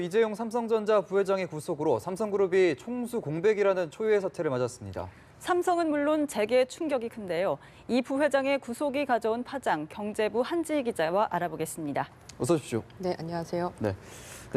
이재용 삼성전자 부회장의 구속으로 삼성그룹이 총수 공백이라는 초유의 사태를 맞았습니다. 삼성은 물론 재계에 충격이 큰데요. 이 부회장의 구속이 가져온 파장, 경제부 한지희 기자와 알아보겠습니다. 어서 오십시오. 네, 안녕하세요. 네,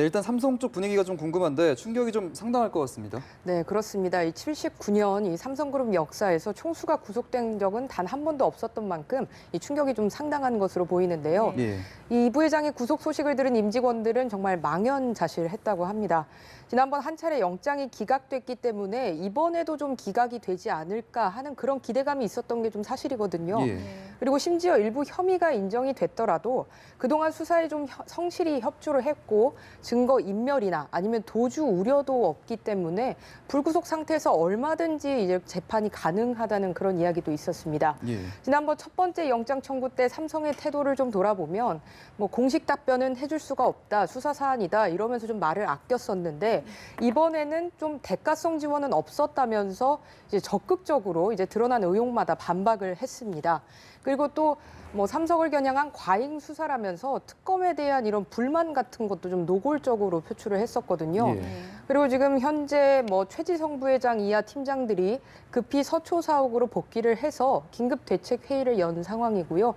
일단 삼성 쪽 분위기가 좀 궁금한데 충격이 좀 상당할 것 같습니다. 네, 그렇습니다. 이 79년 이 삼성그룹 역사에서 총수가 구속된 적은 단 한 번도 없었던 만큼 이 충격이 좀 상당한 것으로 보이는데요. 예. 이 부회장의 구속 소식을 들은 임직원들은 정말 망연자실했다고 합니다. 지난번 한 차례 영장이 기각됐기 때문에 이번에도 좀 기각이 되지 않을까 하는 그런 기대감이 있었던 게 좀 사실이거든요. 예. 그리고 심지어 일부 혐의가 인정이 됐더라도 그동안 수사에 좀 성실히 협조를 했고 증거 인멸이나 아니면 도주 우려도 없기 때문에 불구속 상태에서 얼마든지 이제 재판이 가능하다는 그런 이야기도 있었습니다. 예. 지난번 첫 번째 영장 청구 때 삼성의 태도를 좀 돌아보면 뭐 공식 답변은 해줄 수가 없다, 수사 사안이다 이러면서 좀 말을 아꼈었는데 이번에는 좀 대가성 지원은 없었다면서 이제 적극적으로 이제 드러난 의혹마다 반박을 했습니다. 그리고 또 뭐 삼성을 겨냥한 과잉 수사라면서 특검에 대한 이런 불만 같은 것도 좀 노골적으로 표출을 했었거든요. 예. 그리고 지금 현재 뭐 최지성 부회장 이하 팀장들이 급히 서초 사옥으로 복귀를 해서 긴급 대책 회의를 연 상황이고요.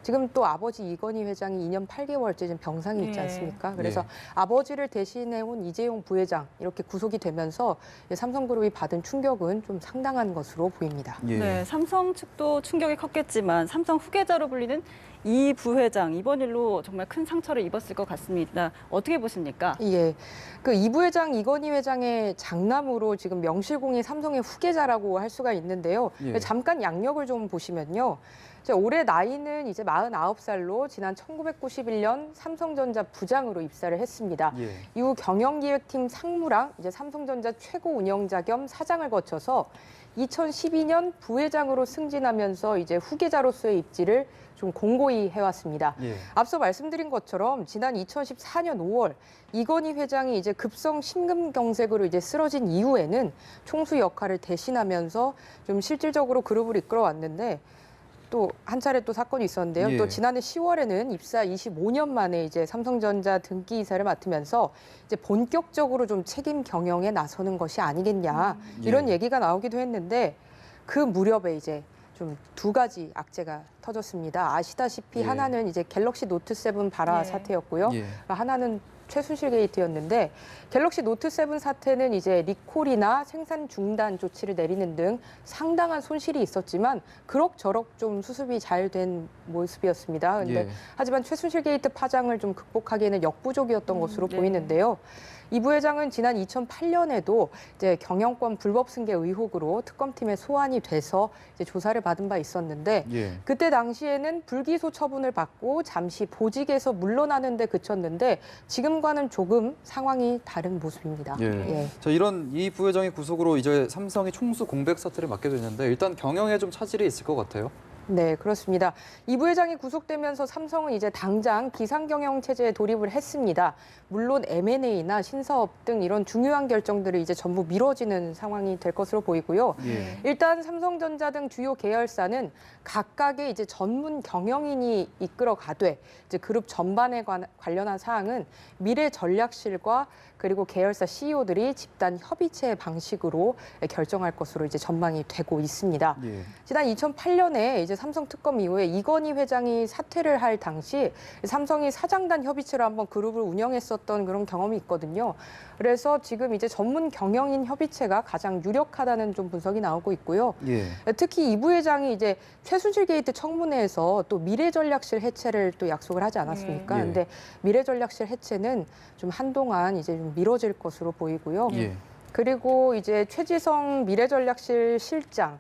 지금 또 아버지 이건희 회장이 2년 8개월째 지금 병상이 있지 않습니까? 그래서 예. 아버지를 대신해온 이재용 부회장 이렇게 구속이 되면서 삼성그룹이 받은 충격은 좀 상당한 것으로 보입니다. 예. 네, 삼성 측도 충격이 컸겠지만 삼성 후계자로 불리는 이 부회장 이번 일로 정말 큰 상처를 입었을 것 같습니다. 어떻게 보십니까? 예, 그 이 부회장 이건희 회장의 장남으로 지금 명실공히 삼성의 후계자라고 할 수가 있는데요. 예. 잠깐 양력을 좀 보시면요. 올해 나이는 이제 49살로 지난 1991년 삼성전자 부장으로 입사를 했습니다. 예. 이후 경영기획팀 상무랑 이제 삼성전자 최고 운영자 겸 사장을 거쳐서 2012년 부회장으로 승진하면서 이제 후계자로서의 입지를 좀 공고히 해왔습니다. 예. 앞서 말씀드린 것처럼 지난 2014년 5월 이건희 회장이 이제 급성 심근경색으로 이제 쓰러진 이후에는 총수 역할을 대신하면서 좀 실질적으로 그룹을 이끌어왔는데 또 한 차례 또 사건이 있었는데요. 예. 또 지난해 10월에는 입사 25년 만에 이제 삼성전자 등기 이사를 맡으면서 이제 본격적으로 좀 책임 경영에 나서는 것이 아니겠냐 이런 예. 얘기가 나오기도 했는데 그 무렵에 이제 좀 두 가지 악재가 터졌습니다. 아시다시피 예. 하나는 이제 갤럭시 노트 7 발화 예. 사태였고요. 예. 하나는 최순실 게이트였는데 갤럭시 노트 7 사태는 이제 리콜이나 생산 중단 조치를 내리는 등 상당한 손실이 있었지만 그럭저럭 좀 수습이 잘 된 모습이었습니다. 근데 예. 하지만 최순실 게이트 파장을 좀 극복하기에는 역부족이었던 것으로 네. 보이는데요. 이 부회장은 지난 2008년에도 이제 경영권 불법 승계 의혹으로 특검팀에 소환이 돼서 이제 조사를 받은 바 있었는데 예. 그때 당시에는 불기소 처분을 받고 잠시 보직에서 물러나는 데 그쳤는데 지금과는 조금 상황이 다른 모습입니다. 예. 자, 이 부회장의 구속으로 이제 삼성이 총수 공백 사태를 맡게 됐는데 일단 경영에 좀 차질이 있을 것 같아요. 네, 그렇습니다. 이 부회장이 구속되면서 삼성은 이제 당장 기상경영 체제에 돌입을 했습니다. 물론 M&A나 신사업 등 이런 중요한 결정들이 이제 전부 미뤄지는 상황이 될 것으로 보이고요. 예. 일단 삼성전자 등 주요 계열사는 각각의 이제 전문 경영인이 이끌어 가되 이제 그룹 전반에 관련한 사항은 미래 전략실과 그리고 계열사 CEO들이 집단 협의체 방식으로 결정할 것으로 이제 전망이 되고 있습니다. 예. 지난 2008년에 이제 삼성 특검 이후에 이건희 회장이 사퇴를 할 당시 삼성이 사장단 협의체로 한번 그룹을 운영했었던 그런 경험이 있거든요. 그래서 지금 이제 전문 경영인 협의체가 가장 유력하다는 좀 분석이 나오고 있고요. 예. 특히 이 부회장이 이제 최순실 게이트 청문회에서 또 미래전략실 해체를 또 약속을 하지 않았습니까? 예. 근데 미래전략실 해체는 좀 한동안 이제 좀 미뤄질 것으로 보이고요. 예. 그리고 이제 최지성 미래전략실 실장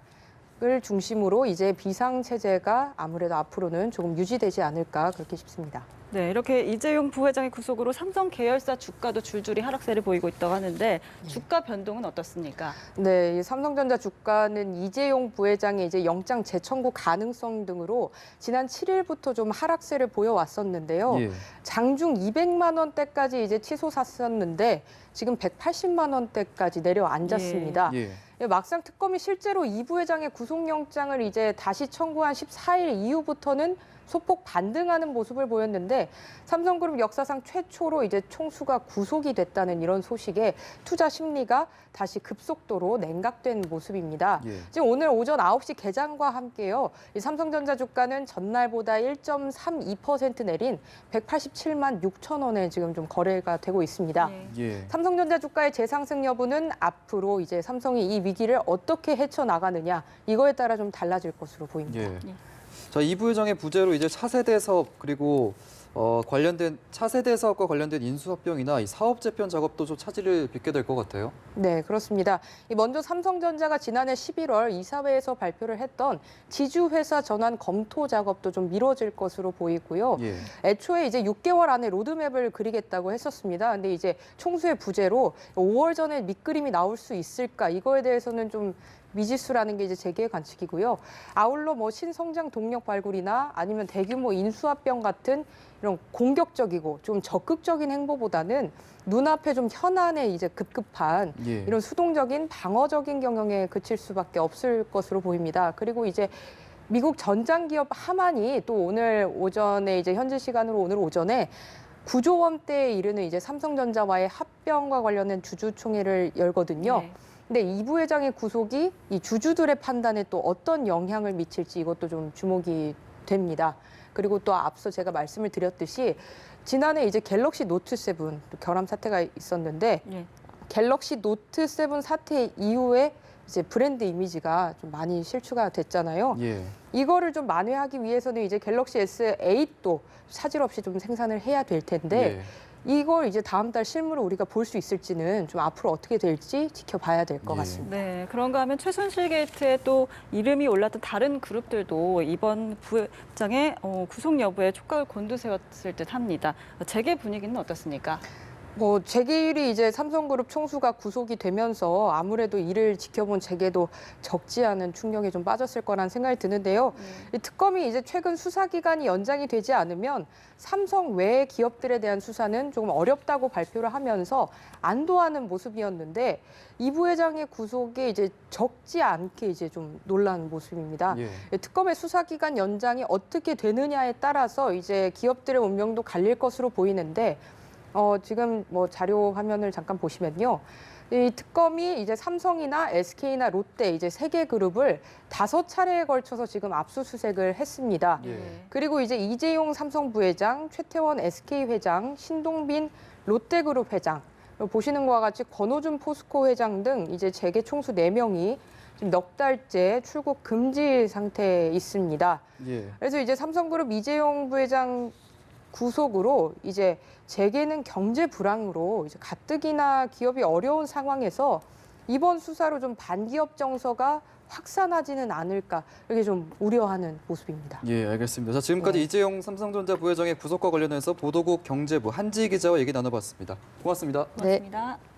을 중심으로 이제 비상체제가 아무래도 앞으로는 조금 유지되지 않을까 그렇게 싶습니다. 네, 이렇게 이재용 부회장의 구속으로 삼성 계열사 주가도 줄줄이 하락세를 보이고 있다고 하는데 주가 변동은 어떻습니까? 네, 이 삼성전자 주가는 이재용 부회장의 이제 영장 재청구 가능성 등으로 지난 7일부터 좀 하락세를 보여왔었는데요. 예. 장중 200만 원대까지 이제 치솟았었는데 지금 180만 원대까지 내려앉았습니다. 예. 막상 특검이 실제로 이 부회장의 구속영장을 이제 다시 청구한 14일 이후부터는 소폭 반등하는 모습을 보였는데 삼성그룹 역사상 최초로 이제 총수가 구속이 됐다는 이런 소식에 투자 심리가 다시 급속도로 냉각된 모습입니다. 예. 지금 오늘 오전 9시 개장과 함께요. 이 삼성전자 주가는 전날보다 1.32% 내린 187만 6천 원에 지금 좀 거래가 되고 있습니다. 네. 예. 삼성전자 주가의 재상승 여부는 앞으로 이제 삼성이 이 위기를 어떻게 헤쳐나가느냐 이거에 따라 좀 달라질 것으로 보입니다. 예. 예. 자, 이 부회장의 부재로 이제 차세대 사업 그리고 관련된 차세대 사업과 관련된 인수합병이나 이 사업 재편 작업도 좀 차질을 빚게 될 것 같아요. 네, 그렇습니다. 먼저 삼성전자가 지난해 11월 이사회에서 발표를 했던 지주회사 전환 검토 작업도 좀 미뤄질 것으로 보이고요. 예. 애초에 이제 6개월 안에 로드맵을 그리겠다고 했었습니다. 근데 이제 총수의 부재로 5월 전에 밑그림이 나올 수 있을까? 이거에 대해서는 좀 미지수라는 게 이제 재계의 관측이고요. 아울러 뭐 신성장 동력 발굴이나 아니면 대규모 인수합병 같은 이런 공격적이고 좀 적극적인 행보보다는 눈앞에 좀 현안에 이제 급급한 예. 이런 수동적인 방어적인 경영에 그칠 수밖에 없을 것으로 보입니다. 그리고 이제 미국 전장기업 하만이 또 오늘 오전에 이제 현지 시간으로 오늘 오전에 9조 원대에 이르는 이제 삼성전자와의 합병과 관련된 주주총회를 열거든요. 네. 근데 이 부회장의 구속이 이 주주들의 판단에 또 어떤 영향을 미칠지 이것도 좀 주목이 됩니다. 그리고 또 앞서 제가 말씀을 드렸듯이 지난해 이제 갤럭시 노트 7 결함 사태가 있었는데 예. 갤럭시 노트 7 사태 이후에 이제 브랜드 이미지가 좀 많이 실추가 됐잖아요. 예. 이거를 좀 만회하기 위해서는 이제 갤럭시 S8도 차질 없이 좀 생산을 해야 될 텐데 예. 이걸 이제 다음 달 실무로 우리가 볼 수 있을지는 좀 앞으로 어떻게 될지 지켜봐야 될 것 예. 같습니다. 네, 그런가 하면 최순실 게이트에 또 이름이 올랐던 다른 그룹들도 이번 부회장의 구속 여부에 촉각을 곤두세웠을 듯합니다. 재계 분위기는 어떻습니까? 재계일이 이제 삼성그룹 총수가 구속이 되면서 아무래도 이를 지켜본 재계도 적지 않은 충격에 좀 빠졌을 거란 생각이 드는데요. 이 특검이 이제 최근 수사 기간이 연장이 되지 않으면 삼성 외 기업들에 대한 수사는 조금 어렵다고 발표를 하면서 안도하는 모습이었는데 이 부회장의 구속에 이제 적지 않게 이제 좀 놀란 모습입니다. 예. 특검의 수사 기간 연장이 어떻게 되느냐에 따라서 이제 기업들의 운명도 갈릴 것으로 보이는데 지금 뭐 자료 화면을 잠깐 보시면요. 이 특검이 이제 삼성이나 SK나 롯데 이제 3개 그룹을 5차례에 걸쳐서 지금 압수수색을 했습니다. 예. 그리고 이제 이재용 삼성 부회장, 최태원 SK 회장, 신동빈 롯데그룹 회장, 보시는 것과 같이 권오준 포스코 회장 등 이제 재계 총수 4명이 지금 넉 달째 출국 금지 상태에 있습니다. 예. 그래서 이제 삼성그룹 이재용 부회장 구속으로 이제 재계는 경제 불황으로 이제 가뜩이나 기업이 어려운 상황에서 이번 수사로 좀 반기업 정서가 확산하지는 않을까 이렇게 좀 우려하는 모습입니다. 예, 알겠습니다. 자, 지금까지 이재용 삼성전자 부회장의 구속과 관련해서 보도국 경제부 한지희 기자와 얘기 나눠봤습니다. 고맙습니다. 고맙습니다.